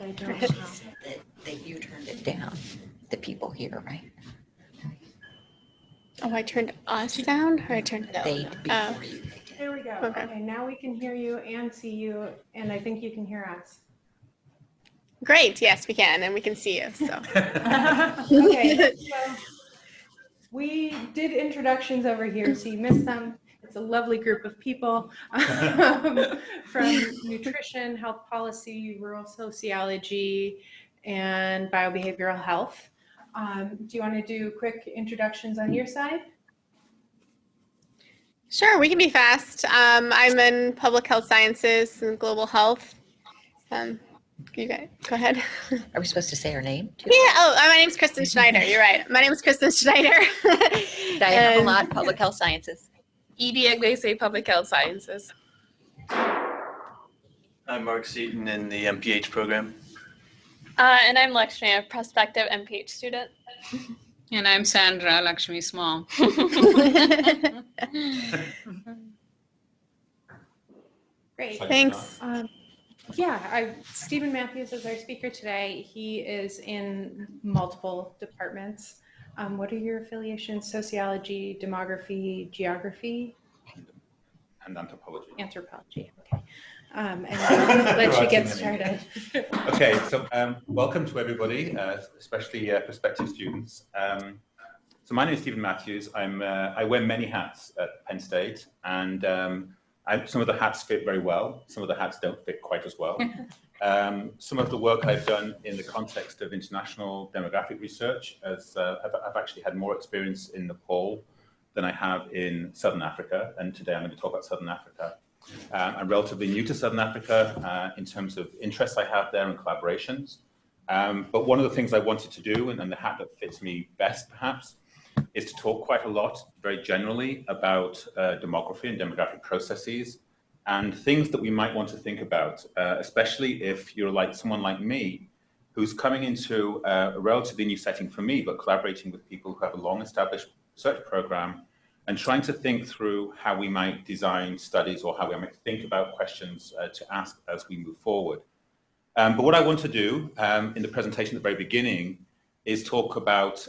I don't know. That you turned it down, the people here, right? Oh, I turned us down, or I turned They before you. There we go. Okay. Okay, now we can hear you and see you, and I think you can hear us. Great. Yes, we can, and we can see you. So. Okay, so we did introductions over here, so you missed them. It's a lovely group of people from nutrition, health policy, rural sociology, and biobehavioral health. Do you want to do quick introductions on your side? Sure, we can be fast. I'm in public health sciences and global health. You guys, go ahead. Are we supposed to say our name too? Yeah. Oh, my name's Kristen Schneider. You're right. My name is Kristen Schneider. Diana Malott, Public Health Sciences. Edie Iglesias, Public Health Sciences. I'm Mark Seaton in the MPH program. And I'm Lakshmi, a prospective MPH student. And I'm Sandra, Lakshmi's mom. Great. Thanks. Yeah, Stephen Matthews is our speaker today. He is in multiple departments. What are your affiliations? Sociology, demography, geography? And anthropology. Anthropology, okay. And I'll let you get started. Okay, so welcome to everybody, especially prospective students. So my name is Stephen Matthews. I wear many hats at Penn State, and some of the hats fit very well. Some of the hats don't fit quite as well. Some of the work I've done in the context of international demographic research, I've actually had more experience in Nepal than I have in Southern Africa, and today I'm going to talk about Southern Africa. I'm relatively new to Southern Africa in terms of interests I have there and collaborations. But one of the things I wanted to do, and the hat that fits me best perhaps, is to talk quite a lot, very generally, about demography and demographic processes and things that we might want to think about, especially if you're like someone like me, who's coming into a relatively new setting for me, but collaborating with people who have a long-established research program and trying to think through how we might design studies or how we might think about questions to ask as we move forward. But what I want to do in the presentation at the very beginning is talk about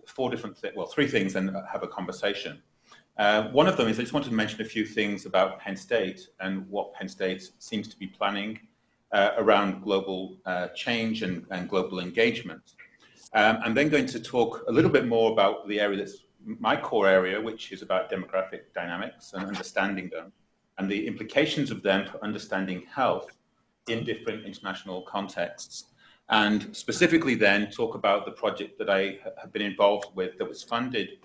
three things and have a conversation. One of them is I just wanted to mention a few things about Penn State and what Penn State seems to be planning around global change and global engagement. I'm then going to talk a little bit more about the area that's my core area, which is about demographic dynamics and understanding them and the implications of them for understanding health in different international contexts. And specifically then talk about the project that I have been involved with that was funded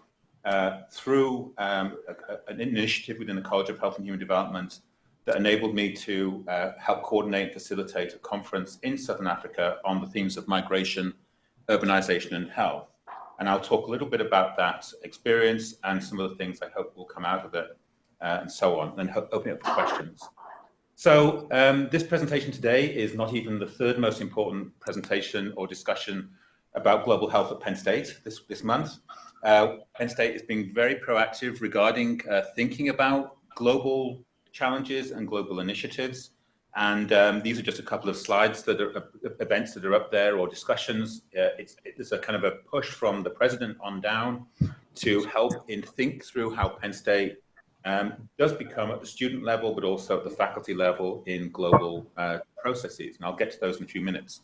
through an initiative within the College of Health and Human Development that enabled me to help coordinate and facilitate a conference in Southern Africa on the themes of migration, urbanization, and health. And I'll talk a little bit about that experience and some of the things I hope will come out of it and so on, and open it up for questions. So this presentation today is not even the third most important presentation or discussion about global health at Penn State this month. Penn State is being very proactive regarding thinking about global challenges and global initiatives. And these are just a couple of slides that are events that are up there or discussions. It's a kind of a push from the president on down to help think through how Penn State does become at the student level, but also at the faculty level in global processes. And I'll get to those in a few minutes.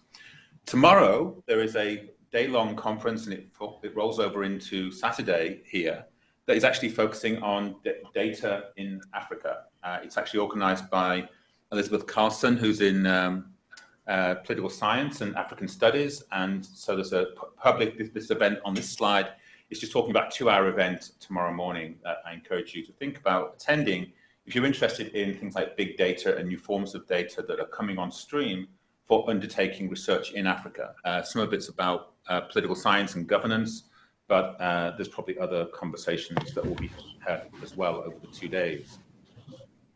Tomorrow, there is a day-long conference, and it rolls over into Saturday here, that is actually focusing on data in Africa. It's actually organized by Elizabeth Carlson, who's in political science and African studies. And so there's a this event on this slide is just talking about a 2-hour event tomorrow morning that I encourage you to think about attending if you're interested in things like big data and new forms of data that are coming on stream for undertaking research in Africa. Some of it's about political science and governance, but there's probably other conversations that will be had as well over the 2 days.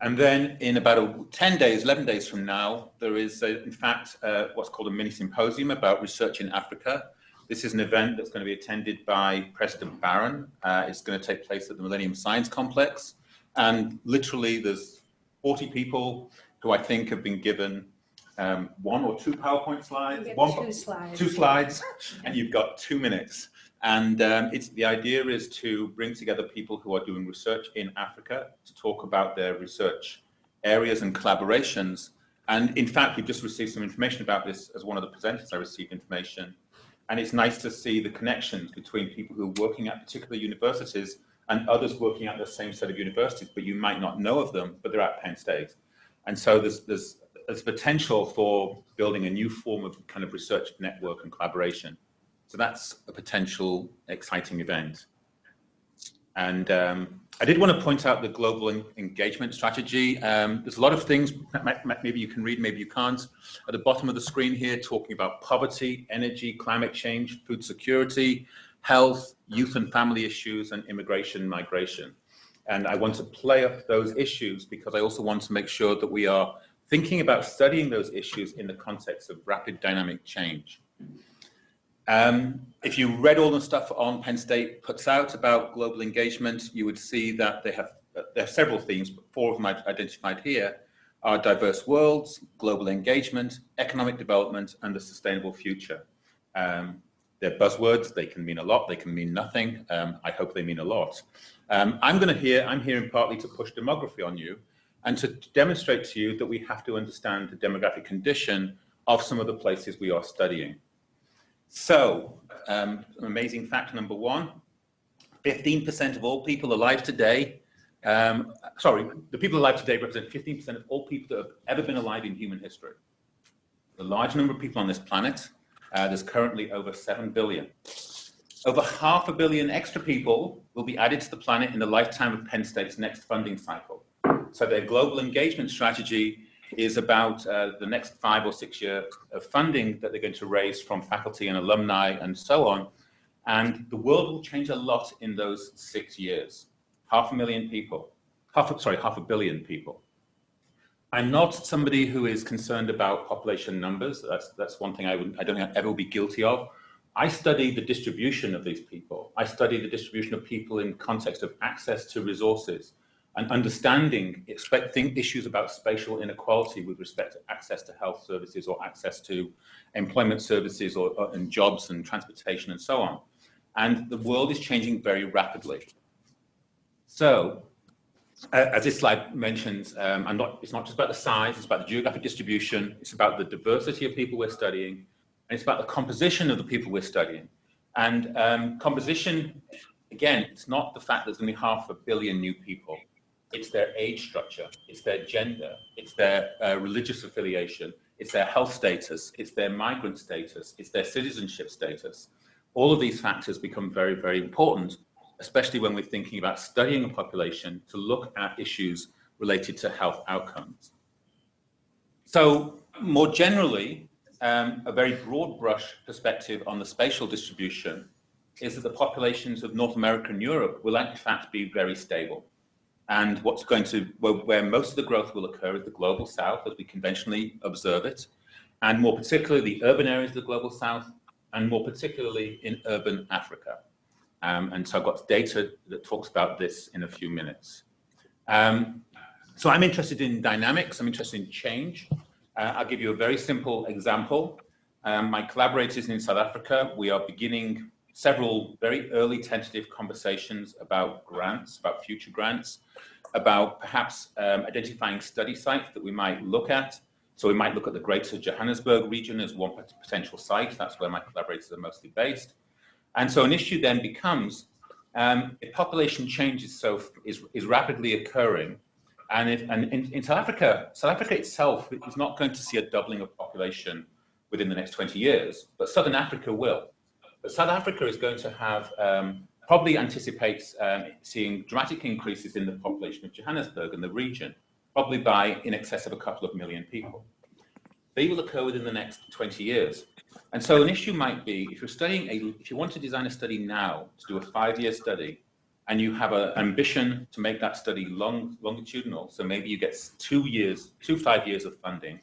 And then in about 10 days, 11 days from now, there is, in fact, what's called a mini symposium about research in Africa. This is an event that's going to be attended by President Barron. It's going to take place at the Millennium Science Complex. And literally, there's 40 people who I think have been given one or two PowerPoint slides, You get one, two slides. two slides, and you've got 2 minutes. And the idea is to bring together people who are doing research in Africa to talk about their research areas and collaborations. And in fact, we've just received some information about this. As one of the presenters, I received information. And it's nice to see the connections between people who are working at particular universities and others working at the same set of universities, but you might not know of them, but they're at Penn State. And so there's potential for building a new form of kind of research network and collaboration. So that's a potential exciting event. And I did want to point out the global engagement strategy. There's a lot of things, maybe you can read, maybe you can't. At the bottom of the screen here, talking about poverty, energy, climate change, food security, health, youth and family issues, and immigration, migration. And I want to play up those issues because I also want to make sure that we are thinking about studying those issues in the context of rapid dynamic change. If you read all the stuff on Penn State puts out about global engagement, you would see that there are several themes, but 4 of them I've identified here are diverse worlds, global engagement, economic development, and the sustainable future. They're buzzwords. They can mean a lot. They can mean nothing. I hope they mean a lot. I'm hearing partly to push demography on you and to demonstrate to you that we have to understand the demographic condition of some of the places we are studying. So, amazing fact number 1, 15% of all people alive today, the people alive today represent 15% of all people that have ever been alive in human history. A large number of people on this planet. There's currently over 7 billion. Over 500 million extra people will be added to the planet in the lifetime of Penn State's next funding cycle. So their global engagement strategy is about the next 5 or 6 years of funding that they're going to raise from faculty and alumni and so on. And the world will change a lot in those 6 years. 500 million people, 500 billion people. I'm not somebody who is concerned about population numbers. That's one thing I don't think I'd ever be guilty of. I study the distribution of these people. I study the distribution of people in context of access to resources and understanding, expecting issues about spatial inequality with respect to access to health services or access to employment services and jobs and transportation and so on. And the world is changing very rapidly. So, as this slide mentions, it's not just about the size, it's about the geographic distribution, it's about the diversity of people we're studying, and it's about the composition of the people we're studying. And composition, again, it's not the fact there's going to be 500 million new people. It's their age structure, it's their gender, it's their religious affiliation, it's their health status, it's their migrant status, it's their citizenship status. All of these factors become very, very important, especially when we're thinking about studying a population to look at issues related to health outcomes. So more generally, a very broad brush perspective on the spatial distribution is that the populations of North America and Europe will in fact be very stable. And where most of the growth will occur is the global south as we conventionally observe it, and more particularly the urban areas of the global south, and more particularly in urban Africa. And so I've got data that talks about this in a few minutes. So I'm interested in dynamics, I'm interested in change. I'll give you a very simple example. My collaborators in South Africa, we are beginning several very early tentative conversations about grants, about future grants, about perhaps identifying study sites that we might look at. So we might look at the greater Johannesburg region as one potential site. That's where my collaborators are mostly based. And so an issue then becomes, if population change is rapidly occurring, and in South Africa itself is not going to see a doubling of population within the next 20 years, but Southern Africa will. But South Africa is going to have, probably anticipates seeing dramatic increases in the population of Johannesburg and the region, probably by in excess of a couple of million people. They will occur within the next 20 years. And so an issue might be, if you want to design a study now, to do a 5-year study, and you have an ambition to make that study longitudinal, so maybe you get 2 5 years of funding,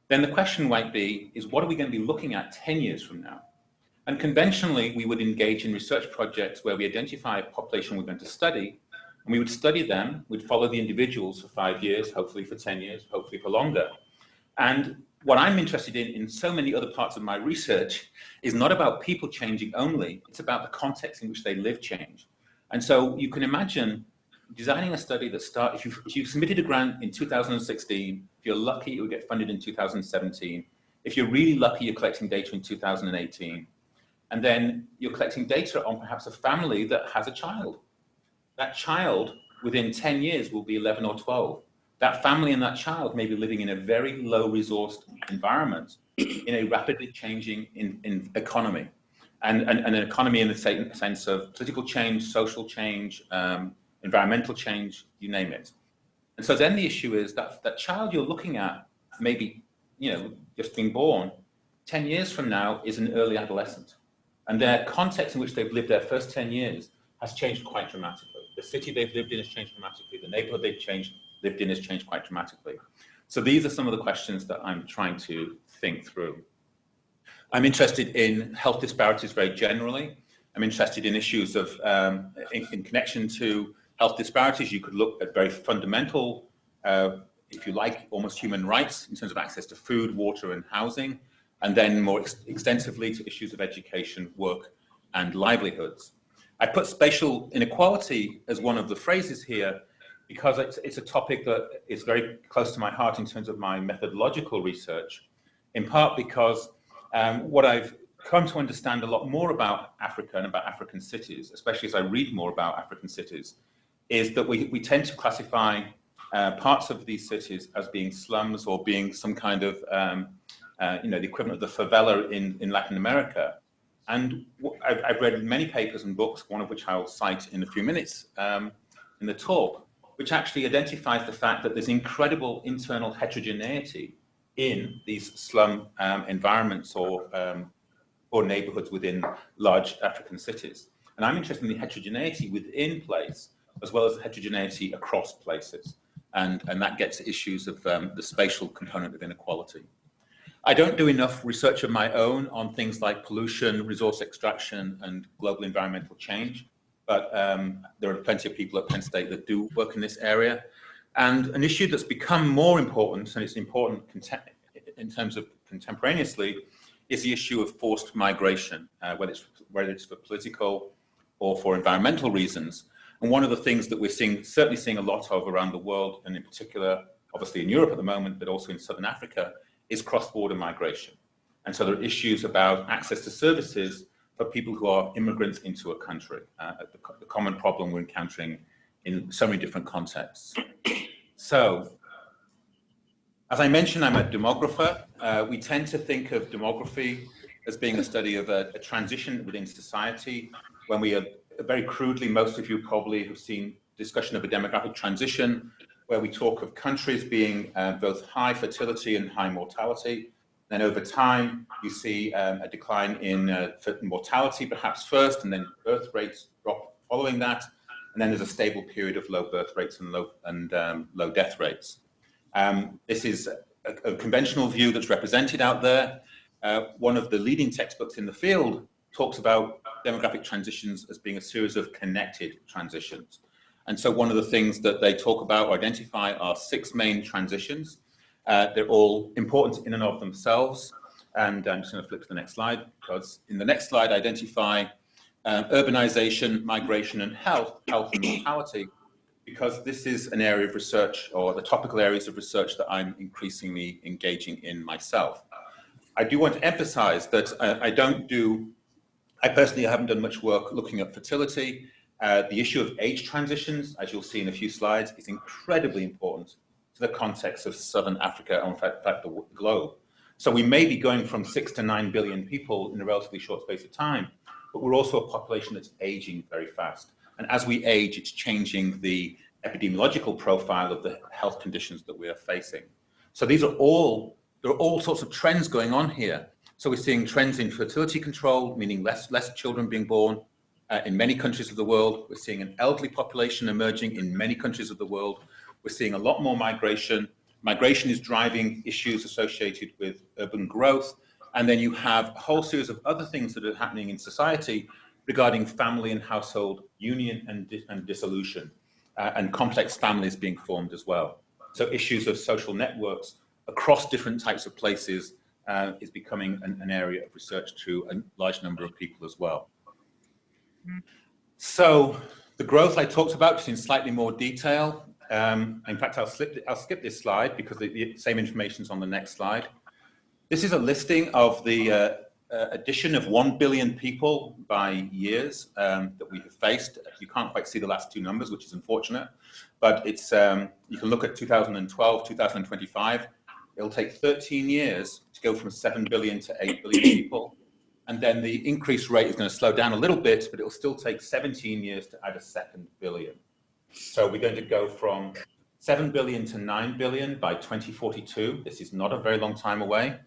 then the question might be, is what are we going to be looking at 10 years from now? And conventionally, we would engage in research projects where we identify a population we're going to study, and we would study them, we'd follow the individuals for 5 years, hopefully for 10 years, hopefully for longer. And what I'm interested in so many other parts of my research is not about people changing only, it's about the context in which they live change. And so you can imagine designing a study that starts, if you submitted a grant in 2016, if you're lucky, it would get funded in 2017. If you're really lucky, you're collecting data in 2018. And then you're collecting data on perhaps a family that has a child. That child, within 10 years, will be 11 or 12. That family and that child may be living in a very low-resourced environment in a rapidly changing economy. And an economy in the sense of political change, social change, environmental change, you name it. And so then the issue is that that child you're looking at, maybe, just being born, 10 years from now is an early adolescent. And their context in which they've lived their first 10 years has changed quite dramatically. The city they've lived in has changed dramatically. The neighborhood they've lived in has changed quite dramatically. So these are some of the questions that I'm trying to think through. I'm interested in health disparities very generally. I'm interested in issues of, in connection to health disparities, you could look at very fundamental, if you like, almost human rights in terms of access to food, water, and housing, and then more extensively to issues of education, work, and livelihoods. I put spatial inequality as one of the phrases here because it's a topic that is very close to my heart in terms of my methodological research, in part because what I've come to understand a lot more about Africa and about African cities, especially as I read more about African cities, is that we tend to classify parts of these cities as being slums or being some kind of, the equivalent of the favela in Latin America. And I've read many papers and books, one of which I'll cite in a few minutes in the talk, which actually identifies the fact that there's incredible internal heterogeneity in these slum environments or neighborhoods within large African cities. And I'm interested in the heterogeneity within place, as well as the heterogeneity across places. And that gets to issues of the spatial component of inequality. I don't do enough research of my own on things like pollution, resource extraction, and global environmental change. But there are plenty of people at Penn State that do work in this area. And an issue that's become more important, and it's important in terms of contemporaneously, is the issue of forced migration, whether it's for political or for environmental reasons. And one of the things that we're certainly seeing a lot of around the world, and in particular, obviously in Europe at the moment, but also in Southern Africa, is cross-border migration. And so there are issues about access to services for people who are immigrants into a country, the common problem we're encountering in so many different contexts. So, as I mentioned, I'm a demographer. We tend to think of demography as being a study of a transition within society. When we are very crudely, most of you probably have seen discussion of a demographic transition, where we talk of countries being both high fertility and high mortality. Then over time, you see a decline in mortality perhaps first, and then birth rates drop following that. And then there's a stable period of low birth rates and low death rates. This is a conventional view that's represented out there. One of the leading textbooks in the field talks about demographic transitions as being a series of connected transitions. And so one of the things that they talk about or identify are 6 main transitions. They're all important in and of themselves. And I'm just going to flip to the next slide, because in the next slide, I identify urbanization, migration, and health and mortality, because this is an area of research, or the topical areas of research, that I'm increasingly engaging in myself. I do want to emphasize that I personally haven't done much work looking at fertility. The issue of age transitions, as you'll see in a few slides, is incredibly important to the context of Southern Africa and in fact the globe. So we may be going from 6 to 9 billion people in a relatively short space of time, but we're also a population that's aging very fast. And as we age, it's changing the epidemiological profile of the health conditions that we are facing. So there are all sorts of trends going on here. So we're seeing trends in fertility control, meaning less children being born in many countries of the world. We're seeing an elderly population emerging in many countries of the world. We're seeing a lot more migration. Migration is driving issues associated with urban growth. And then you have a whole series of other things that are happening in society regarding family and household union and dissolution, and complex families being formed as well. So issues of social networks across different types of places is becoming an area of research to a large number of people as well. So the growth I talked about just in slightly more detail. In fact, I'll skip this slide because the same information is on the next slide. This is a listing of the addition of 1 billion people by years that we have faced. You can't quite see the last two numbers, which is unfortunate, but it's you can look at 2012, 2025. It'll take 13 years to go from 7 billion to 8 billion people. And then the increase rate is going to slow down a little bit, but it'll still take 17 years to add a second billion. So we're going to go from 7 billion to 9 billion by 2042. This is not a very long time away.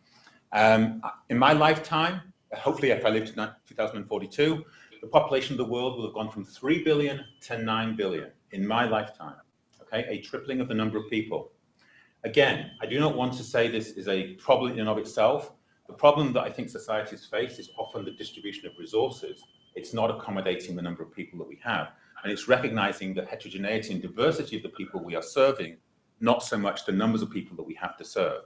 In my lifetime, hopefully if I live to 2042, the population of the world will have gone from 3 billion to 9 billion in my lifetime, okay? A tripling of the number of people. Again, I do not want to say this is a problem in and of itself. The problem that I think societies face is often the distribution of resources. It's not accommodating the number of people that we have. And it's recognizing the heterogeneity and diversity of the people we are serving, not so much the numbers of people that we have to serve.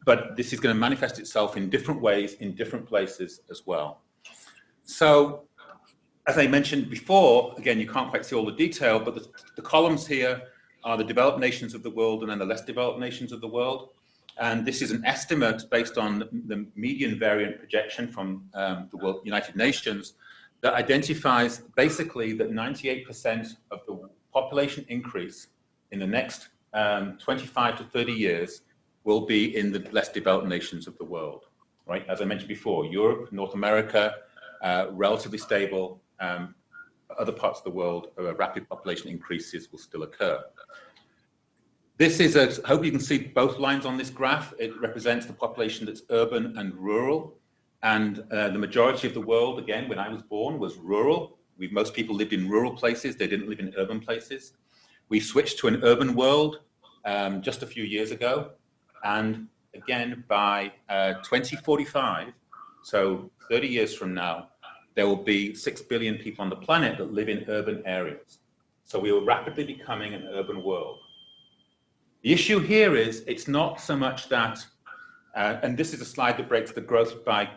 But this is going to manifest itself in different ways, in different places as well. So, as I mentioned before, again, you can't quite see all the detail, but the columns here are the developed nations of the world and then the less developed nations of the world. And this is an estimate based on the median variant projection from the United Nations that identifies basically that 98% of the population increase in the next 25 to 30 years will be in the less developed nations of the world, right? As I mentioned before, Europe, North America, relatively stable. Other parts of the world, rapid population increases will still occur. This is I hope you can see both lines on this graph. It represents the population that's urban and rural. And the majority of the world, again, when I was born, was rural. Most people lived in rural places. They didn't live in urban places. We switched to an urban world just a few years ago. And again, by 2045, so 30 years from now, there will be 6 billion people on the planet that live in urban areas. So we are rapidly becoming an urban world. The issue here is it's not so much that, and this is a slide that breaks the growth by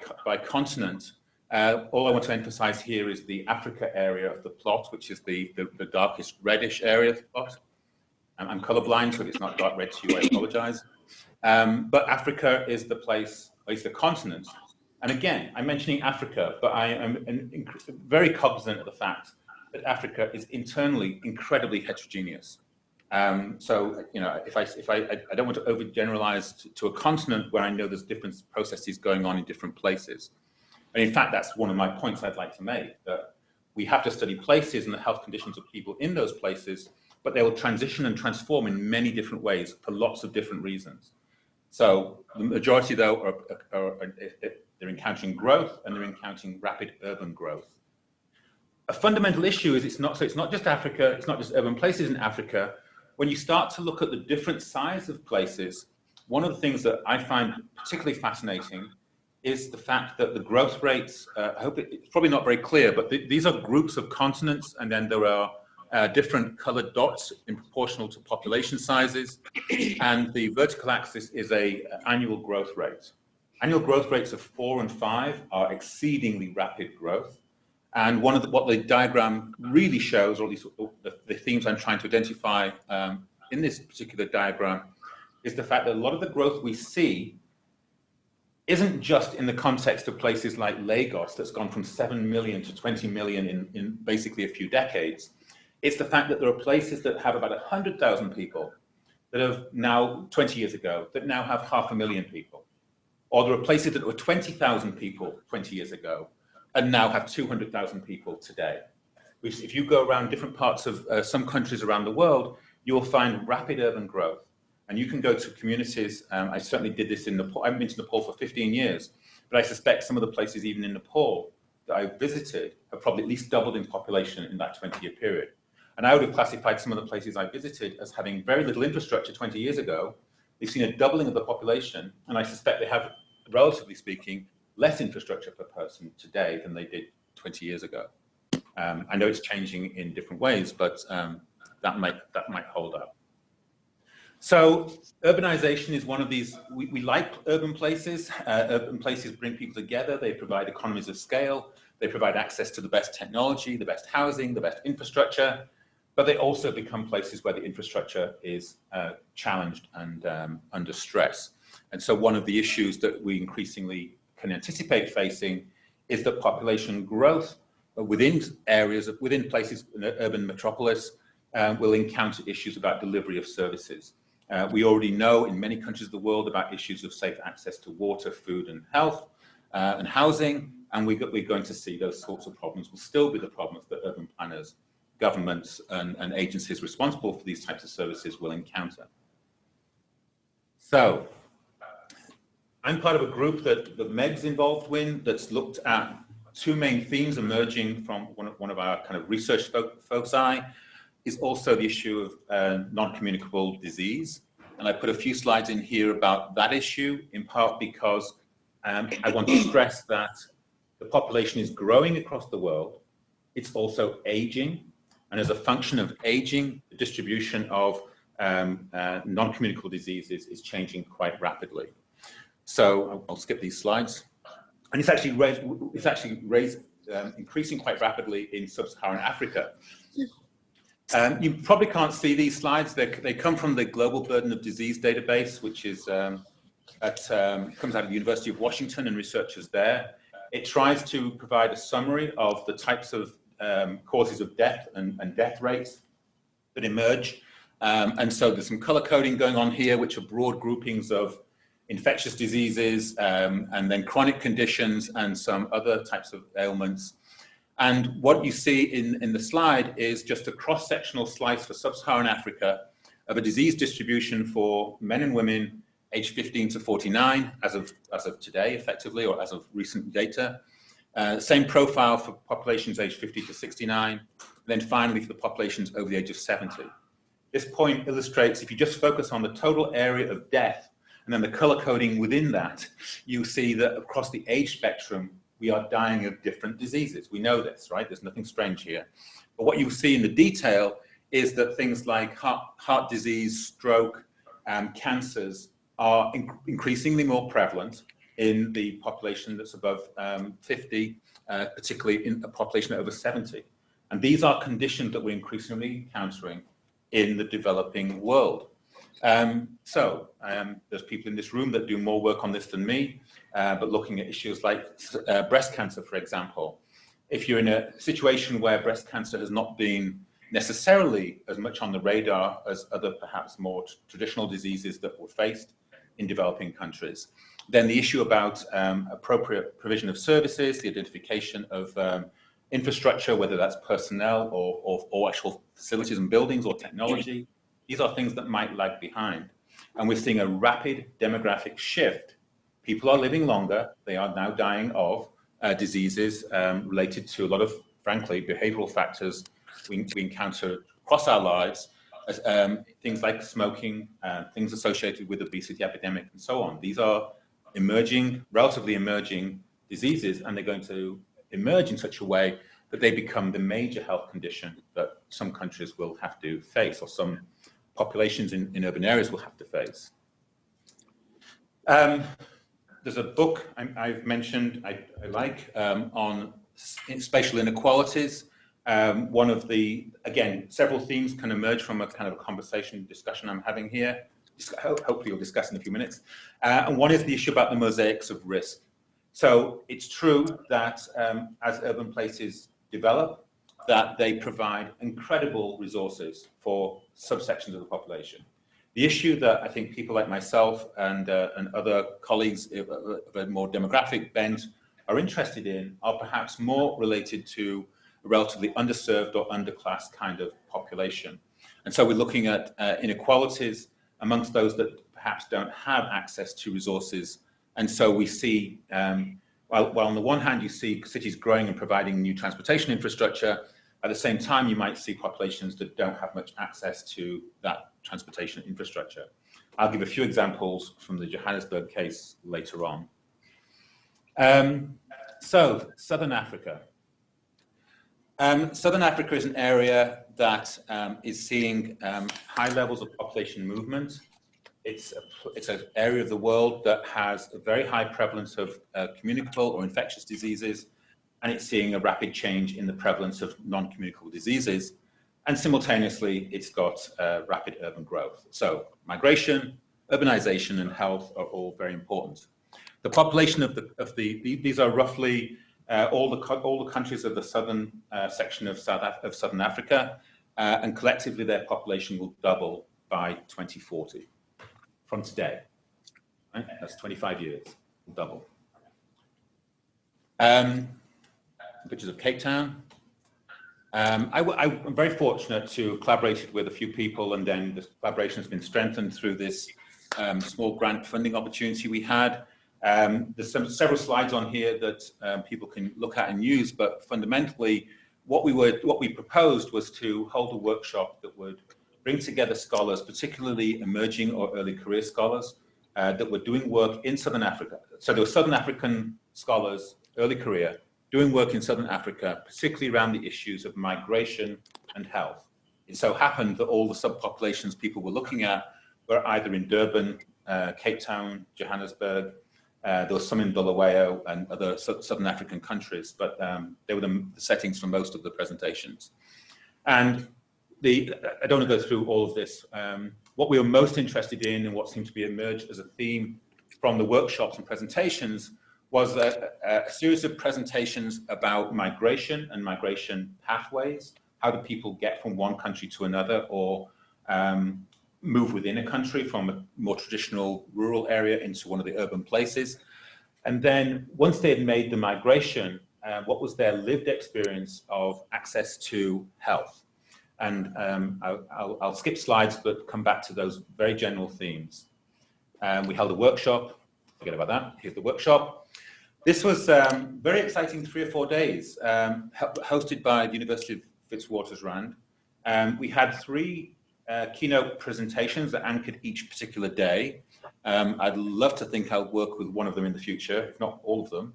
continent. All I want to emphasize here is the Africa area of the plot, which is the darkest reddish area of the plot. I'm colorblind, so if it's not dark red to you, I apologize. But Africa is the place, is the continent. And again, I'm mentioning Africa, but I am very cognizant of the fact that Africa is internally incredibly heterogeneous. So, you know, I don't want to overgeneralize to a continent where I know there's different processes going on in different places. And in fact, that's one of my points I'd like to make, that we have to study places and the health conditions of people in those places, but they will transition and transform in many different ways for lots of different reasons. So the majority, though, they're encountering growth and they're encountering rapid urban growth. A fundamental issue is it's not just Africa, it's not just urban places in Africa. When you start to look at the different size of places, one of the things that I find particularly fascinating is the fact that the growth rates, I hope it's probably not very clear, but these are groups of continents, and then there are different colored dots in proportional to population sizes, and the vertical axis is an annual growth rate. Annual growth rates of 4 and 5 are exceedingly rapid growth. And one of what the diagram really shows, or at least the themes I'm trying to identify in this particular diagram, is the fact that a lot of the growth we see isn't just in the context of places like Lagos, that's gone from 7 million to 20 million in basically a few decades. It's the fact that there are places that have about 100,000 people that have now, 20 years ago, that now have 500,000 people. Or there are places that were 20,000 people 20 years ago and now have 200,000 people today. If you go around different parts of some countries around the world, you will find rapid urban growth. And you can go to communities, I certainly did this in Nepal. I've been to Nepal for 15 years, but I suspect some of the places even in Nepal that I visited have probably at least doubled in population in that 20-year period. And I would have classified some of the places I visited as having very little infrastructure 20 years ago. They've seen a doubling of the population, and I suspect they have, relatively speaking, less infrastructure per person today than they did 20 years ago. I know it's changing in different ways, but that might hold up. So urbanization is one of these, we like urban places. Urban places bring people together. They provide economies of scale. They provide access to the best technology, the best housing, the best infrastructure. But they also become places where the infrastructure is challenged and under stress. And so one of the issues that we increasingly can anticipate facing is that population growth within areas, within places in an urban metropolis will encounter issues about delivery of services. We already know in many countries of the world about issues of safe access to water, food and health and housing, and we're going to see those sorts of problems will still be the problems that urban planners, governments and agencies responsible for these types of services will encounter. So, I'm part of a group that Meg's involved in that's looked at two main themes emerging from one of our kind of research foci is also the issue of non-communicable disease. And I put a few slides in here about that issue, in part because I want to stress that the population is growing across the world. It's also aging. And as a function of aging, the distribution of non-communicable diseases is changing quite rapidly. So I'll skip these slides. And it's actually increasing quite rapidly in sub-Saharan Africa. You probably can't see these slides. They come from the Global Burden of Disease database, which is comes out of the University of Washington and researchers there. It tries to provide a summary of the types of causes of death and death rates that emerge. And so there's some color coding going on here, which are broad groupings of infectious diseases and then chronic conditions and some other types of ailments. And what you see in the slide is just a cross-sectional slice for sub-Saharan Africa of a disease distribution for men and women aged 15 to 49 as of today, effectively, or as of recent data. Same profile for populations aged 50 to 69, and then finally for the populations over the age of 70. This point illustrates, if you just focus on the total area of death and then the color coding within that, you see that across the age spectrum, we are dying of different diseases. We know this, right? There's nothing strange here. But what you see in the detail is that things like heart disease, stroke, cancers are increasingly more prevalent in the population that's above 50, particularly in a population over 70. And these are conditions that we're increasingly encountering in the developing world. There's people in this room that do more work on this than me, but looking at issues like breast cancer, for example. If you're in a situation where breast cancer has not been necessarily as much on the radar as other perhaps more traditional diseases that were faced in developing countries, then the issue about appropriate provision of services, the identification of infrastructure, whether that's personnel or actual facilities and buildings or technology, these are things that might lag behind. And we're seeing a rapid demographic shift. People are living longer. They are now dying of diseases related to a lot of, frankly, behavioral factors we encounter across our lives, as, things like smoking, things associated with obesity epidemic, and so on. These are emerging, relatively emerging diseases, and they're going to emerge in such a way that they become the major health condition that some countries will have to face, or some populations in urban areas will have to face. There's a book I've mentioned I like on spatial inequalities. One of the, again, several themes can emerge from a kind of a conversation, discussion I'm having here. Hopefully you'll discuss in a few minutes. And one is the issue about the mosaics of risk. So it's true that as urban places develop, that they provide incredible resources for subsections of the population. The issue that I think people like myself and other colleagues of a more demographic bent are interested in are perhaps more related to a relatively underserved or underclassed kind of population. And so we're looking at inequalities amongst those that perhaps don't have access to resources. And so we see, while on the one hand you see cities growing and providing new transportation infrastructure, at the same time you might see populations that don't have much access to that transportation infrastructure. I'll give a few examples from the Johannesburg case later on. So, Southern Africa. Southern Africa is an area that is seeing high levels of population movement. it's an area of the world that has a very high prevalence of communicable or infectious diseases, and it's seeing a rapid change in the prevalence of non-communicable diseases. And simultaneously, it's got rapid urban growth. So migration, urbanization, and health are all very important. The population of these are roughly all the countries of the southern section of Southern Africa, and collectively their population will double by 2040 from today. Right? That's 25 years, double. Pictures of Cape Town. I'm very fortunate to have collaborated with a few people, and then this collaboration has been strengthened through this small grant funding opportunity we had. There's several slides on here that people can look at and use, but fundamentally, what we proposed was to hold a workshop that would bring together scholars, particularly emerging or early career scholars, that were doing work in Southern Africa. So there were Southern African scholars, early career, doing work in Southern Africa, particularly around the issues of migration and health. It so happened that all the subpopulations people were looking at were either in Durban, Cape Town, Johannesburg. There was some in Bulawayo and other Southern African countries, but they were the settings for most of the presentations. And I don't want to go through all of this. What we were most interested in and what seemed to be emerged as a theme from the workshops and presentations was a series of presentations about migration and migration pathways. How do people get from one country to another, or move within a country from a more traditional rural area into one of the urban places? And then once they had made the migration, what was their lived experience of access to health? And I'll skip slides, but come back to those very general themes. We held a workshop. Forget about that. Here's the workshop. This was very exciting 3 or 4 days, hosted by the University of Witwatersrand. We had 3 keynote presentations that anchored each particular day. I'd love to think I'll work with one of them in the future, if not all of them.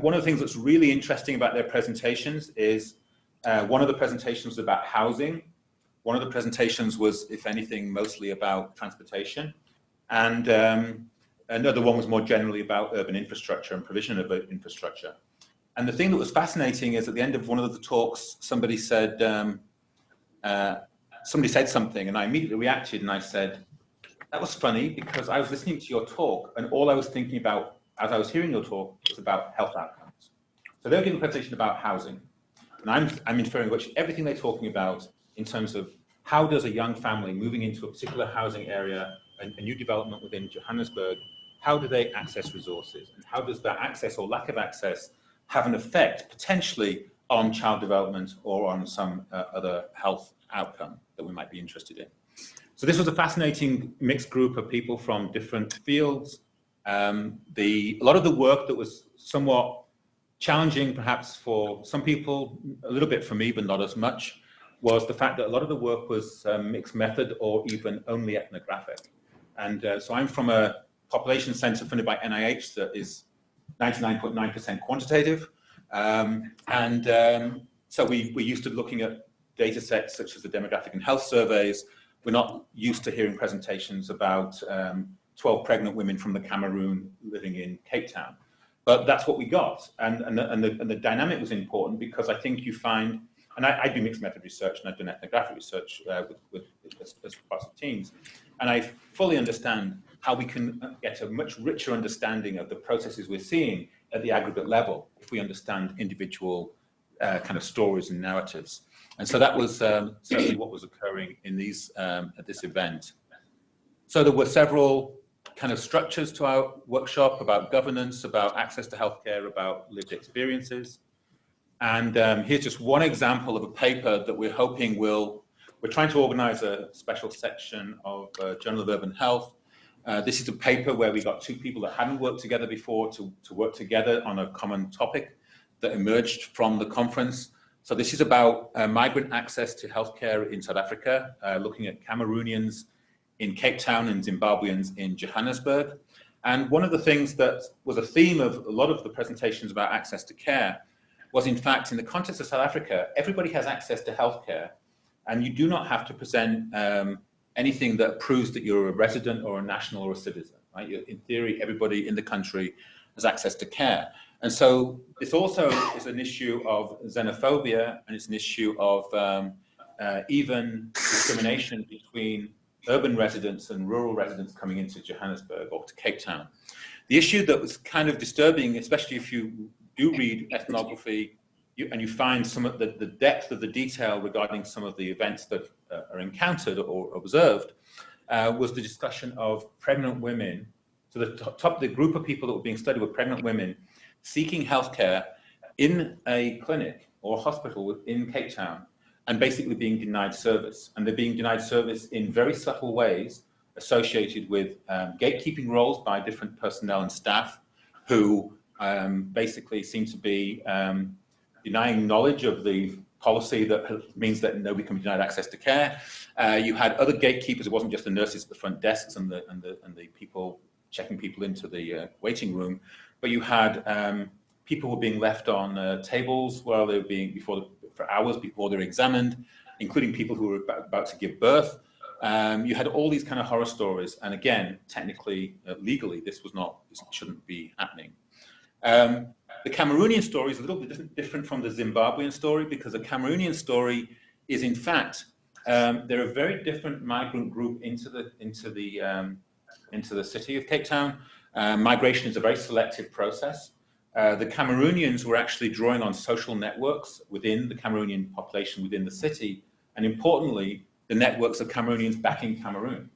One of the things that's really interesting about their presentations is one of the presentations was about housing. One of the presentations was, if anything, mostly about transportation. And another one was more generally about urban infrastructure and provision of infrastructure. And the thing that was fascinating is at the end of one of the talks, somebody said something, and I immediately reacted and I said, that was funny because I was listening to your talk and all I was thinking about as I was hearing your talk was about health outcomes. So they were giving a presentation about housing. And I'm inferring which everything they're talking about in terms of how does a young family moving into a particular housing area, a new development within Johannesburg, how do they access resources? And how does that access or lack of access have an effect potentially on child development or on some other health outcome that we might be interested in? So this was a fascinating mixed group of people from different fields. A lot of the work that was somewhat challenging perhaps for some people, a little bit for me, but not as much, was the fact that a lot of the work was mixed method or even only ethnographic. And so I'm from a population center funded by NIH that is 99.9% quantitative. So we're used to looking at data sets such as the demographic and health surveys. We're not used to hearing presentations about 12 pregnant women from the Cameroon living in Cape Town. But that's what we got. And the dynamic was important because I think you find, and I do mixed method research and I've done ethnographic research as parts of teams. And I fully understand how we can get a much richer understanding of the processes we're seeing at the aggregate level if we understand individual kind of stories and narratives. And so that was certainly what was occurring in these at this event. So there were several kind of structures to our workshop about governance, about access to healthcare, about lived experiences. And here's just one example of a paper that we're hoping we're trying to organize a special section of Journal of Urban Health. This is a paper where we got 2 people that hadn't worked together before to work together on a common topic that emerged from the conference. So this is about migrant access to healthcare in South Africa, looking at Cameroonians in Cape Town and Zimbabweans in Johannesburg. And one of the things that was a theme of a lot of the presentations about access to care was, in fact, in the context of South Africa, everybody has access to healthcare, and you do not have to present anything that proves that you're a resident or a national or a citizen, right? In theory, everybody in the country has access to care. And so this also is an issue of xenophobia, and it's an issue of even discrimination between urban residents and rural residents coming into Johannesburg or to Cape Town. The issue that was kind of disturbing, especially if you do read ethnography and you find some of the depth of the detail regarding some of the events that are encountered or observed, was the discussion of pregnant women. So the group of people that were being studied were pregnant women seeking healthcare in a clinic or hospital in Cape Town and basically being denied service. And they're being denied service in very subtle ways associated with gatekeeping roles by different personnel and staff who basically seem to be denying knowledge of the policy that means that nobody can be denied access to care. You had other gatekeepers. It wasn't just the nurses at the front desks and the people checking people into the waiting room, but you had people who were being left on tables while they were being for hours before they were examined, including people who were about to give birth. You had all these kind of horror stories, and again, technically, legally, this shouldn't be happening. The Cameroonian story is a little bit different from the Zimbabwean story, because the Cameroonian story is, in fact, they're a very different migrant group into the city of Cape Town. Migration is a very selective process. The Cameroonians were actually drawing on social networks within the Cameroonian population within the city, and importantly, the networks of Cameroonians back in Cameroon.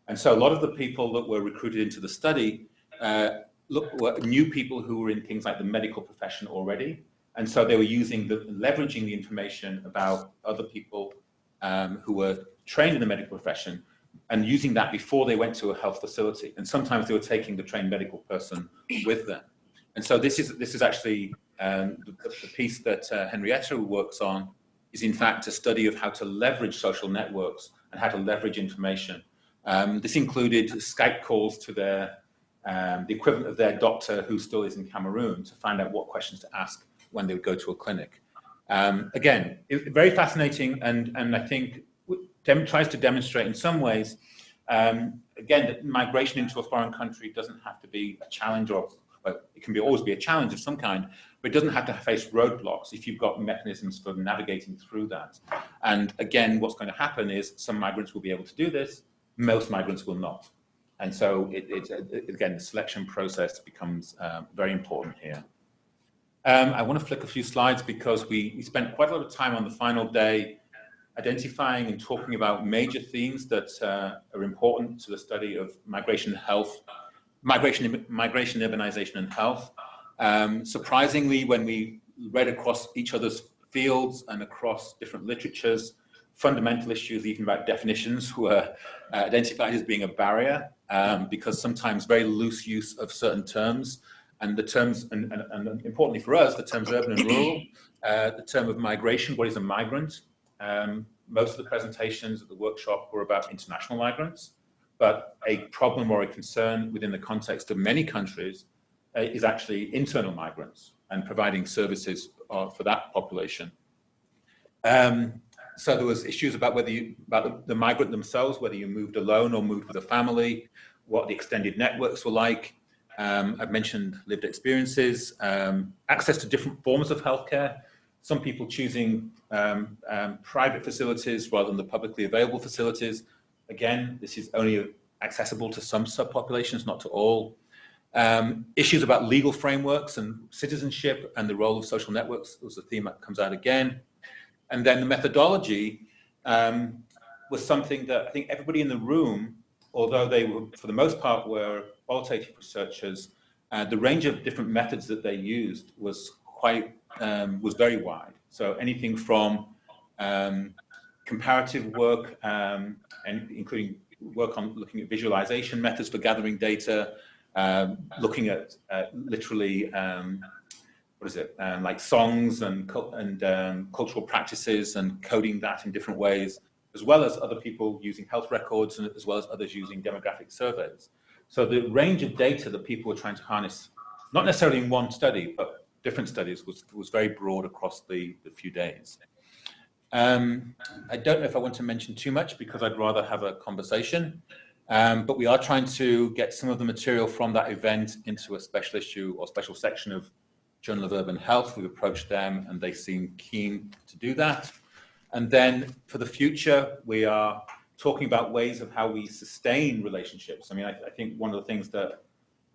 And so a lot of the people that were recruited into the study were new people who were in things like the medical profession already. And so they were leveraging the information about other people who were trained in the medical profession and using that before they went to a health facility. And sometimes they were taking the trained medical person with them. And so this is actually the piece that Henrietta works on is in fact a study of how to leverage social networks and how to leverage information. This included Skype calls to the equivalent of their doctor who still is in Cameroon to find out what questions to ask when they would go to a clinic. Again, very fascinating, and I think tries to demonstrate in some ways, again, that migration into a foreign country doesn't have to be a challenge, or well, it can always be a challenge of some kind, but it doesn't have to face roadblocks if you've got mechanisms for navigating through that. And again, what's going to happen is some migrants will be able to do this, most migrants will not. And so, again, the selection process becomes very important here. I want to flick a few slides because we spent quite a lot of time on the final day identifying and talking about major themes that are important to the study of migration, health, migration, urbanization, and health. Surprisingly, when we read across each other's fields and across different literatures, fundamental issues, even about definitions, were identified as being a barrier because sometimes very loose use of certain terms, and the terms, and importantly for us, the terms urban and rural, the term of migration, what is a migrant? Most of the presentations at the workshop were about international migrants, but a problem or a concern within the context of many countries is actually internal migrants and providing services for that population. So there was issues about about the migrant themselves, whether you moved alone or moved with a family, what the extended networks were like. I've mentioned lived experiences, access to different forms of healthcare, some people choosing private facilities rather than the publicly available facilities. Again, this is only accessible to some subpopulations, not to all. Issues about legal frameworks and citizenship and the role of social networks was a theme that comes out again. And then the methodology was something that I think everybody in the room, although they were, for the most part, were qualitative researchers, the range of different methods that they used was was very wide. So anything from comparative work, and including work on looking at visualization methods for gathering data, looking at literally like songs and cultural practices and coding that in different ways, as well as other people using health records and as well as others using demographic surveys. So the range of data that people were trying to harness, not necessarily in one study, but different studies, was very broad across the few days. I don't know if I want to mention too much because I'd rather have a conversation, but we are trying to get some of the material from that event into a special issue or special section of Journal of Urban Health. We've approached them and they seem keen to do that. And then for the future, we are talking about ways of how we sustain relationships. I mean, I think one of the things that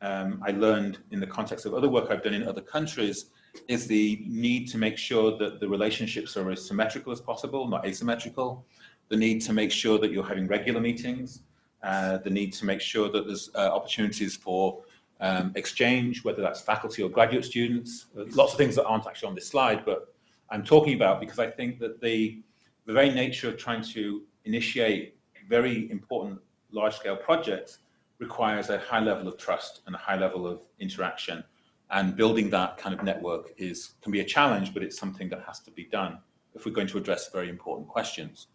I learned in the context of other work I've done in other countries is the need to make sure that the relationships are as symmetrical as possible, not asymmetrical. The need to make sure that you're having regular meetings. The need to make sure that there's opportunities for exchange, whether that's faculty or graduate students. Lots of things that aren't actually on this slide, but I'm talking about because I think that the very nature of trying to initiate very important large-scale projects requires a high level of trust and a high level of interaction. And building that kind of network can be a challenge, but it's something that has to be done if we're going to address very important questions.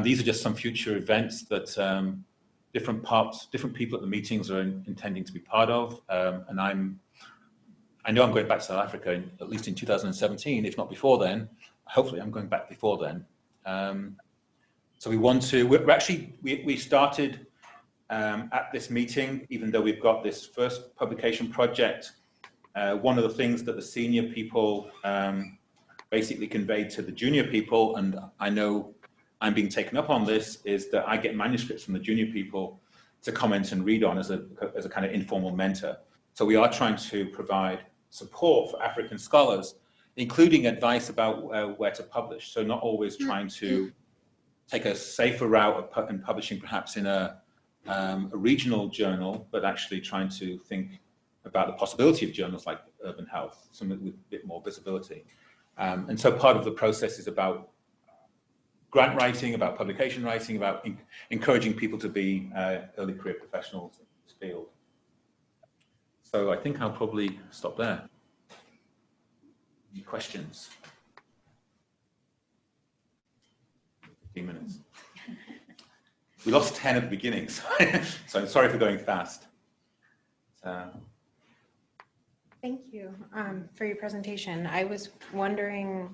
These are just some future events that different people at the meetings are intending to be part of. And I know I'm going back to South Africa, at least in 2017, if not before then. Hopefully I'm going back before then. So we started at this meeting, even though we've got this first publication project. One of the things that the senior people basically conveyed to the junior people, and I know I'm being taken up on this, is that I get manuscripts from the junior people to comment and read on as a kind of informal mentor. So we are trying to provide support for African scholars, including advice about where to publish. So not always trying to take a safer route of publishing perhaps in a regional journal, but actually trying to think about the possibility of journals like Urban Health, something with a bit more visibility. And so part of the process is about grant writing, about publication writing, about encouraging people to be early career professionals in this field. So I think I'll probably stop there. Any questions? 15 minutes. We lost 10 at the beginning, so I'm sorry for going fast. Thank you for your presentation. I was wondering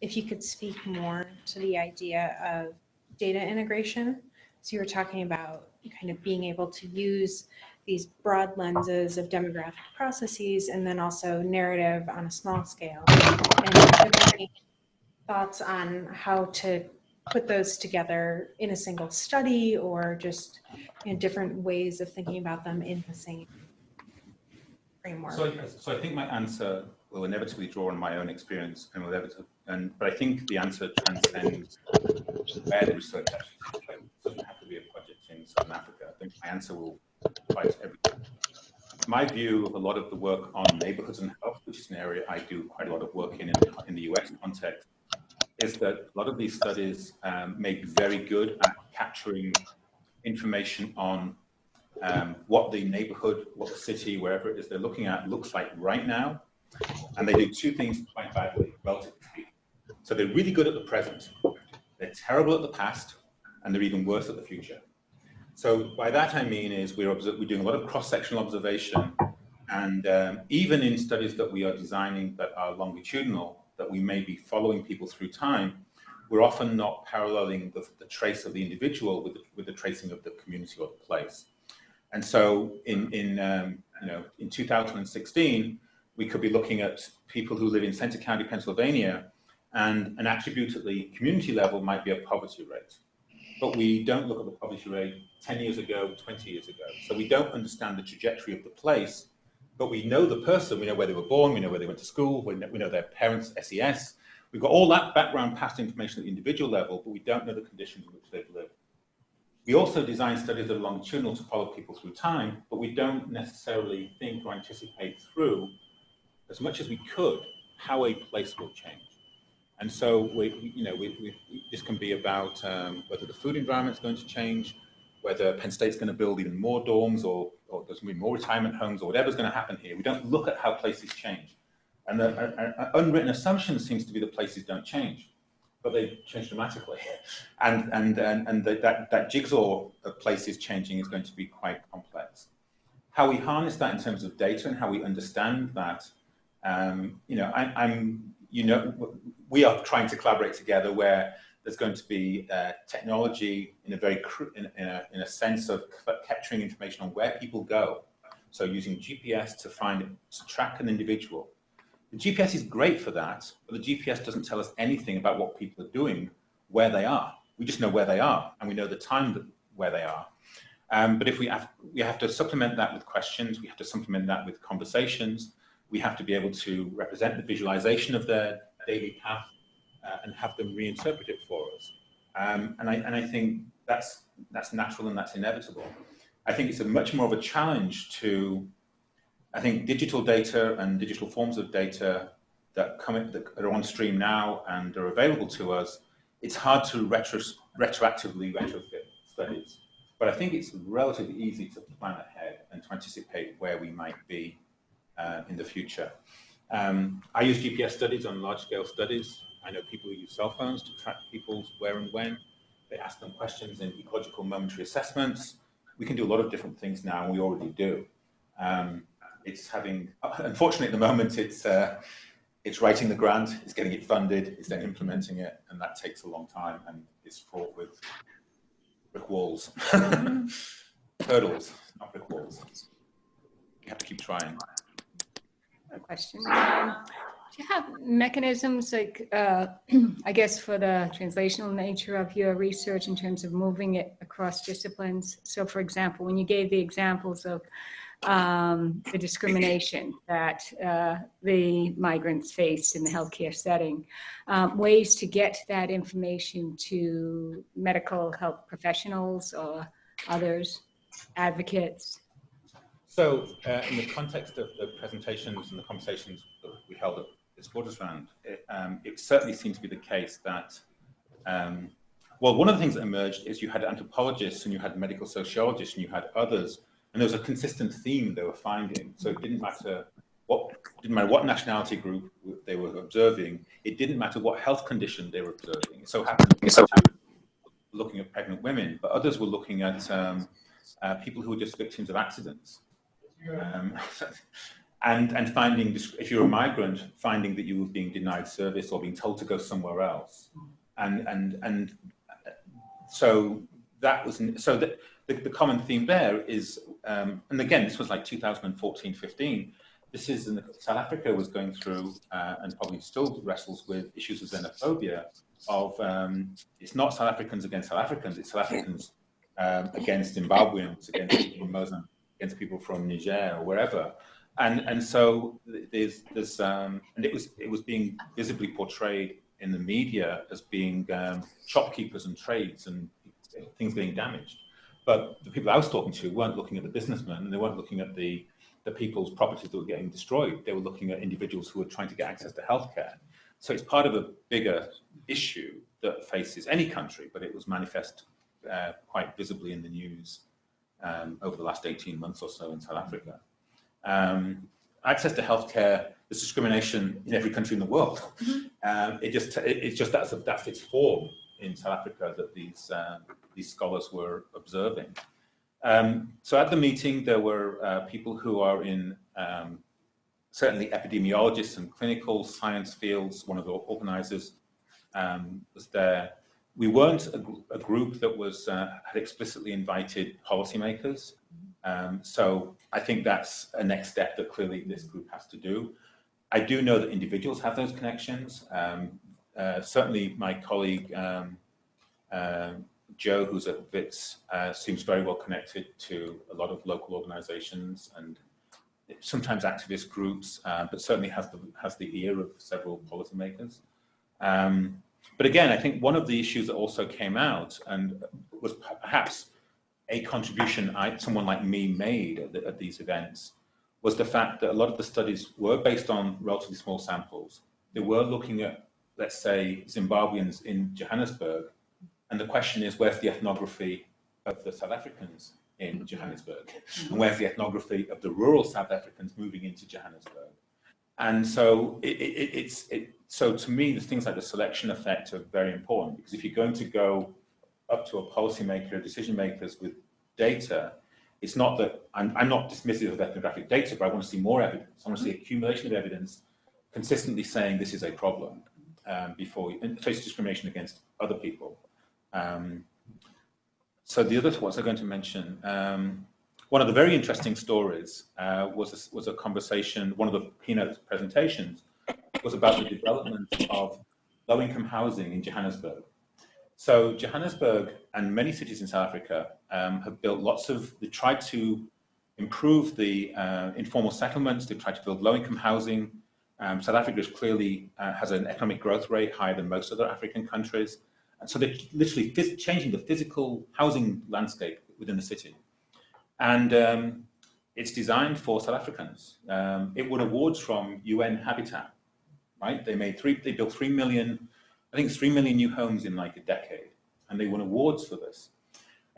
if you could speak more to the idea of data integration. So you were talking about kind of being able to use these broad lenses of demographic processes and then also narrative on a small scale. And do you have any thoughts on how to put those together in a single study or just different ways of thinking about them in the same framework? So I think my answer will inevitably draw on my own experience, but I think the answer transcends where the research actually takes place. It doesn't have to be a project in Southern Africa. I think my answer will apply to everything. My view of a lot of the work on neighborhoods and health, which is an area I do quite a lot of work in the US context, is that a lot of these studies may be very good at capturing information on what the neighborhood, what the city, wherever it is they're looking at, looks like right now. And they do two things quite badly, relatively speaking. So they're really good at the present, they're terrible at the past, and they're even worse at the future. So by that I mean is we're doing a lot of cross-sectional observation, and even in studies that we are designing that are longitudinal, that we may be following people through time, we're often not paralleling the trace of the individual with the tracing of the community or the place. And so in 2016, we could be looking at people who live in Centre County, Pennsylvania, and an attribute at the community level might be a poverty rate. But we don't look at the poverty rate 10 years ago, 20 years ago. So we don't understand the trajectory of the place, but we know the person, we know where they were born, we know where they went to school, we know their parents' SES. We've got all that background past information at the individual level, but we don't know the conditions in which they've lived. We also design studies that are longitudinal to follow people through time, but we don't necessarily think or anticipate through, as much as we could, how a place will change. And so this can be about whether the food environment is going to change, whether Penn State's going to build even more dorms or there's going to be more retirement homes or whatever's going to happen here. We don't look at how places change. And the unwritten assumption seems to be that places don't change, but they change dramatically. And that jigsaw of places changing is going to be quite complex. How we harness that in terms of data and how we understand that, we are trying to collaborate together where there's going to be technology in a very in a sense of capturing information on where people go. So using GPS to track an individual. The GPS is great for that, but the GPS doesn't tell us anything about what people are doing, where they are. We just know where they are, and we know the time where they are. But if we have to supplement that with questions, we have to supplement that with conversations, we have to be able to represent the visualization of their daily path and have them reinterpret it for us. And I think that's natural and that's inevitable. I think it's a much more of a challenge to, I think digital data and digital forms of data that are on stream now and are available to us, it's hard to retroactively retrofit studies. But I think it's relatively easy to plan ahead and to anticipate where we might be in the future. I use GPS studies on large-scale studies. I know people who use cell phones to track people's where and when. They ask them questions in ecological momentary assessments. We can do a lot of different things now, and we already do. Unfortunately, at the moment, it's writing the grant, it's getting it funded, it's then implementing it, and that takes a long time, and it's fraught with brick walls, hurdles, not brick walls. You have to keep trying. A question. Do you have mechanisms like, I guess, for the translational nature of your research in terms of moving it across disciplines? So, for example, when you gave the examples of the discrimination that the migrants faced in the healthcare setting, ways to get that information to medical health professionals or others, advocates? So in the context of the presentations and the conversations that we held at this Borders Round, it certainly seemed to be the case that, well, one of the things that emerged is you had anthropologists and you had medical sociologists and you had others, and there was a consistent theme they were finding. So it didn't matter what nationality group they were observing, it didn't matter what health condition they were observing. It so happened looking at pregnant women, but others were looking at people who were just victims of accidents. And finding, if you're a migrant, finding that you were being denied service or being told to go somewhere else. And so that was, so the common theme there is, and again, this was like 2014, 15, this is, South Africa was going through, and probably still wrestles with issues of xenophobia of, it's not South Africans against South Africans, it's South Africans against Zimbabweans, against people from Mozambique, against people from Niger or wherever. And so there's and it was being visibly portrayed in the media as being shopkeepers and trades and things being damaged. But the people I was talking to weren't looking at the businessmen, and they weren't looking at the people's properties that were getting destroyed. They were looking at individuals who were trying to get access to healthcare. So it's part of a bigger issue that faces any country, but it was manifest quite visibly in the news over the last 18 months or so in South Africa. Access to healthcare, there's discrimination in every country in the world. It's just that's its form in South Africa that these scholars were observing. So at the meeting, there were people who are in certainly epidemiologists and clinical science fields. One of the organizers was there. We weren't a group that was had explicitly invited policymakers. So I think that's a next step that clearly this group has to do. I do know that individuals have those connections. Certainly my colleague, Joe, who's at WITS, seems very well connected to a lot of local organizations and sometimes activist groups, but certainly has the ear of several policymakers. But again, I think one of the issues that also came out and was perhaps a contribution someone like me made at these events was the fact that a lot of the studies were based on relatively small samples. They were looking at, let's say, Zimbabweans in Johannesburg, and the question is, where's the ethnography of the South Africans in Johannesburg? And where's the ethnography of the rural South Africans moving into Johannesburg? And so so to me, the things like the selection effect are very important, because if you're going to go up to a policymaker, decision makers with data, it's not that I'm not dismissive of ethnographic data, but I want to see more evidence. I want to see accumulation of evidence consistently saying this is a problem. before, and face discrimination against other people. So the other ones I'm going to mention, one of the very interesting stories was a conversation, one of the keynote presentations was about the development of low-income housing in Johannesburg. So Johannesburg and many cities in South Africa have built they tried to improve the informal settlements, they tried to build low-income housing. South Africa clearly has an economic growth rate higher than most other African countries. And so they're literally changing the physical housing landscape within the city. And it's designed for South Africans. It won awards from UN Habitat, right? They built 3 million, I think it's 3 million new homes in like a decade, and they won awards for this.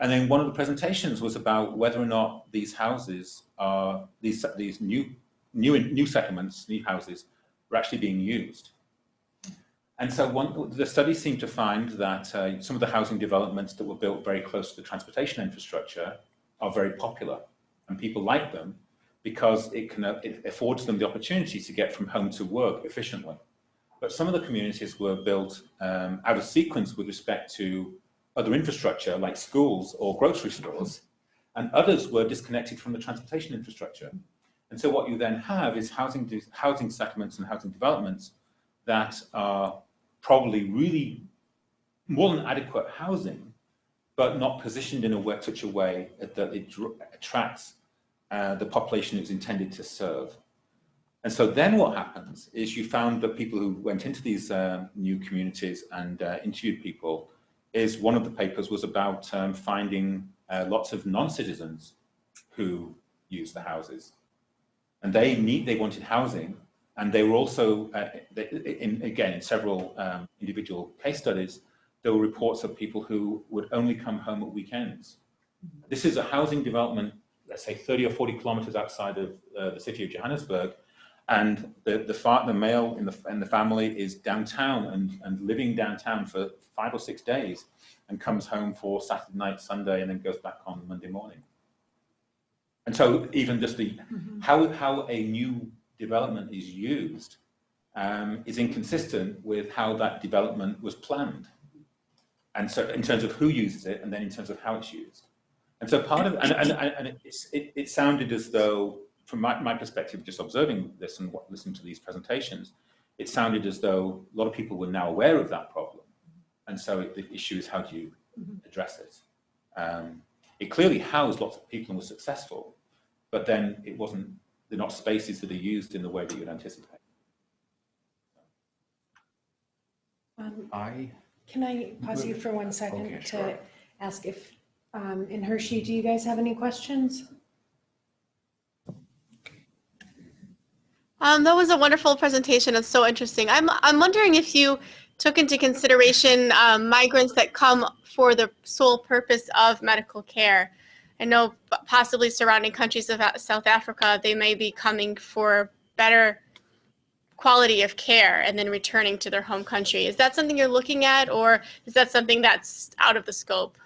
And then one of the presentations was about whether or not these houses are, these new settlements, new houses, were actually being used. And so the study seemed to find that some of the housing developments that were built very close to the transportation infrastructure are very popular, and people like them because it affords them the opportunity to get from home to work efficiently. But some of the communities were built out of sequence with respect to other infrastructure like schools or grocery stores, and others were disconnected from the transportation infrastructure. And so what you then have is housing settlements and housing developments that are probably really more than adequate housing, but not positioned in such a way that it attracts the population it's intended to serve. And so then what happens is you found that people who went into these new communities and interviewed people, is one of the papers was about finding lots of non-citizens who use the houses. And they wanted housing, and they were also, in several individual case studies, there were reports of people who would only come home at weekends. This is a housing development, let's say 30 or 40 kilometers outside of the city of Johannesburg, and the male in the family is downtown and living downtown for 5 or 6 days, and comes home for Saturday night, Sunday, and then goes back on Monday morning. And so even just how a new development is used is inconsistent with how that development was planned. And so in terms of who uses it, and then in terms of how it's used. And so part of, it sounded as though, from my perspective, just observing this and listening to these presentations, it sounded as though a lot of people were now aware of that problem. And so the issue is, how do you address it? It clearly housed lots of people and was successful, but then they're not spaces that are used in the way that you'd anticipate. Can I pause you for 1 second to ask if, in Hershey, do you guys have any questions? That was a wonderful presentation. It's so interesting. I'm wondering if you took into consideration migrants that come for the sole purpose of medical care. I know possibly surrounding countries of South Africa, they may be coming for better quality of care and then returning to their home country. Is that something you're looking at, or is that something that's out of the scope?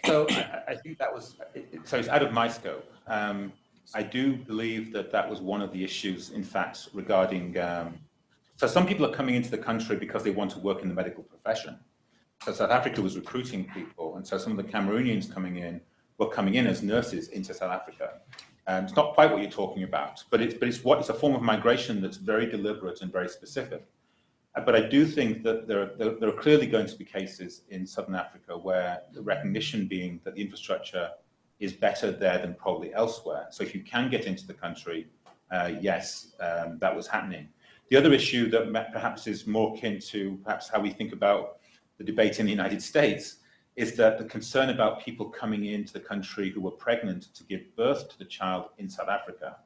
So I think that was, so it's out of my scope. I do believe that was one of the issues, in fact, regarding, so some people are coming into the country because they want to work in the medical profession. So South Africa was recruiting people, and so some of the Cameroonians were coming in as nurses into South Africa. It's not quite what you're talking about, but it's a form of migration that's very deliberate and very specific. But I do think that there are clearly going to be cases in Southern Africa where the recognition being that the infrastructure is better there than probably elsewhere. So if you can get into the country, yes, that was happening. The other issue that perhaps is more akin to perhaps how we think about the debate in the United States is that the concern about people coming into the country who were pregnant to give birth to the child in South Africa.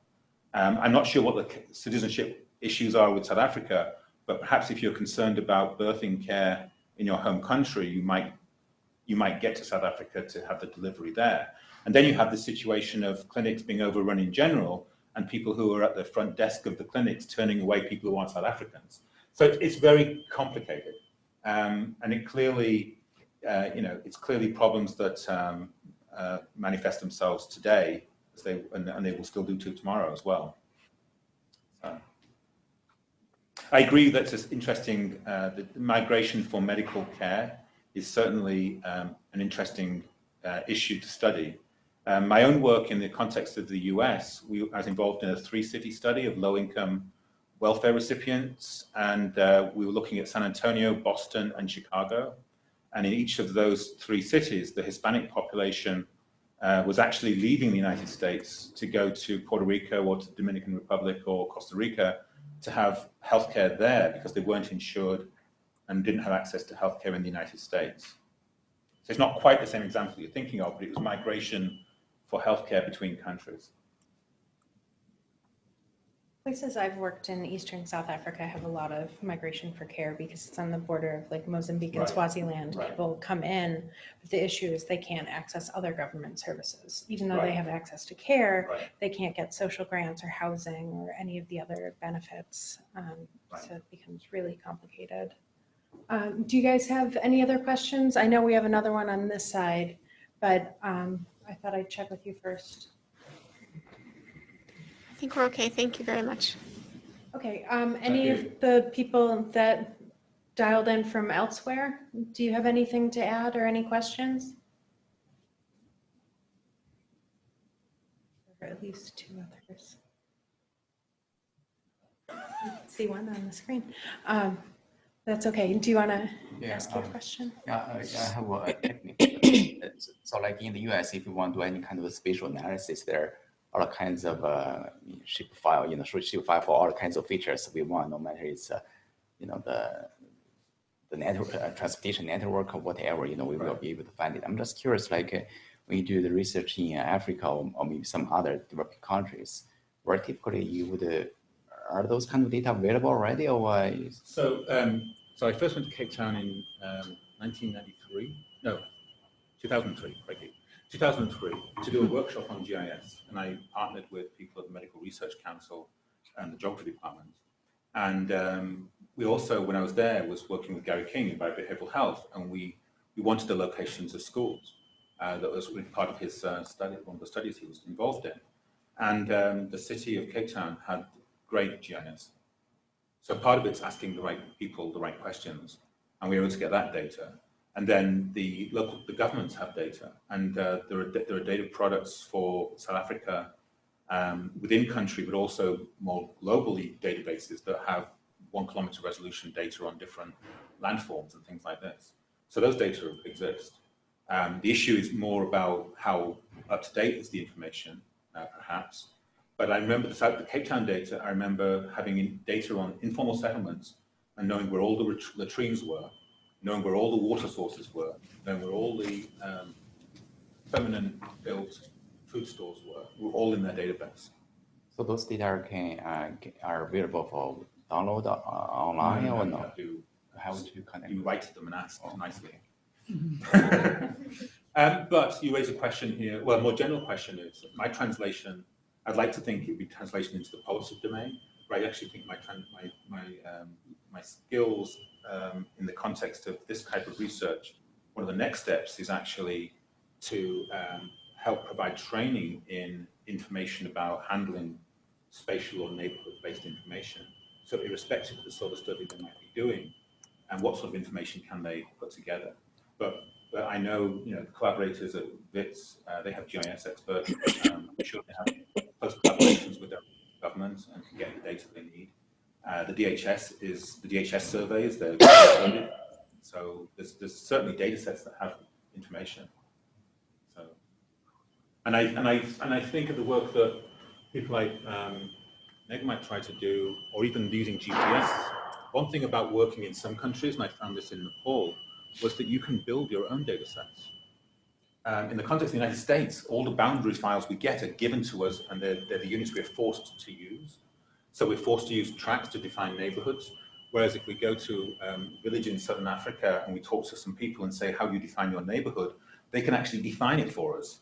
I'm not sure what the citizenship issues are with South Africa, but perhaps if you're concerned about birthing care in your home country, you might get to South Africa to have the delivery there. And then you have the situation of clinics being overrun in general, and people who are at the front desk of the clinics turning away people who aren't South Africans. So it's very complicated. And it clearly, it's clearly problems that manifest themselves today, and they will still do tomorrow as well. So. I agree that it's interesting. The migration for medical care is certainly an interesting issue to study. My own work in the context of the US, I was involved in a 3-city study of low-income welfare recipients, and we were looking at San Antonio, Boston, and Chicago. And in each of those 3 cities, the Hispanic population was actually leaving the United States to go to Puerto Rico or to Dominican Republic or Costa Rica to have healthcare there because they weren't insured and didn't have access to healthcare in the United States. So it's not quite the same example you're thinking of, but it was migration for healthcare between countries. Places I've worked in Eastern South Africa have a lot of migration for care because it's on the border of like Mozambique and Right. Swaziland. Right. People come in, but the issue is they can't access other government services. Even though they Right. have access to care, Right. they can't get social grants or housing or any of the other benefits. Right. So it becomes really complicated. Do you guys have any other questions? I know we have another one on this side, but I thought I'd check with you first. I think we're okay. Thank you very much. Okay, any of the people that dialed in from elsewhere, do you have anything to add or any questions? Or at least 2 others. See one on the screen. That's okay. Do you want to ask your question? Yeah, I have a technique. So like in the US, if you want to do any kind of spatial analysis, there are all kinds of shape file, shape file for all kinds of features we want, no matter it's, the network, transportation network or whatever, we will be able to find it. I'm just curious, like when you do the research in Africa or maybe some other developing countries, where typically you would, are those kind of data available already or? So I first went to Cape Town in 1993, no, 2003, frankly. 2003 to do a workshop on GIS, and I partnered with people at the Medical Research Council and the Geography Department. And we also, when I was there, was working with Gary King in Biobehavioral Health, and we wanted the locations of schools. That was really part of his study, one of the studies he was involved in. And the city of Cape Town had great GIS. So part of it's asking the right people the right questions, and we were able to get that data. And then the governments have data, and there are data products for South Africa within country, but also more globally databases that have 1 kilometer resolution data on different landforms and things like this. So those data exist. The issue is more about how up to date is the information, perhaps. But I remember the Cape Town data. I remember having data on informal settlements and knowing where all the latrines were, knowing where all the water sources were, knowing where all the permanent built food stores were all in their database. So those data are available for download online or no? How to connect? You write to them and ask nicely. But you raise a question here. Well, a more general question is my translation. I'd like to think it would be translation into the policy domain, but I actually think my skills in the context of this type of research, one of the next steps is actually to help provide training in information about handling spatial or neighborhood-based information. So irrespective of the sort of study they might be doing, and what sort of information can they put together. But I know, the collaborators at WITS, they have GIS experts. I'm sure they have close collaborations with their governments and can get the data they need. The DHS survey is there. So there's certainly data sets that have information. So, and I think of the work that people like Meg might try to do, or even using GPS. One thing about working in some countries, and I found this in Nepal, was that you can build your own data sets. In the context of the United States, all the boundary files we get are given to us, and they're the units we're forced to use. So we're forced to use tracks to define neighborhoods. Whereas if we go to a village in Southern Africa and we talk to some people and say, how do you define your neighborhood? They can actually define it for us.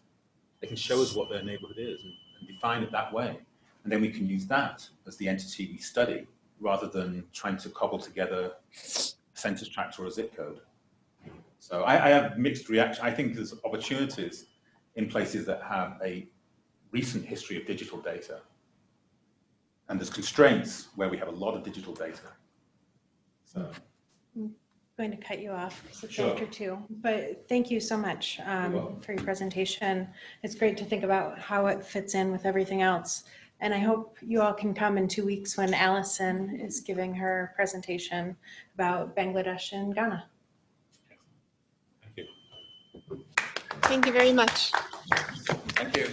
They can show us what their neighborhood is and define it that way. And then we can use that as the entity we study, rather than trying to cobble together a census tract or a zip code. So I have mixed reaction. I think there's opportunities in places that have a recent history of digital data. And there's constraints where we have a lot of digital data. So, I'm going to cut you off because it's Sure. after 2. But thank you so much welcome. for your presentation. It's great to think about how it fits in with everything else. And I hope you all can come in 2 weeks when Allison is giving her presentation about Bangladesh and Ghana. thank you. Thank you very much. Thank you.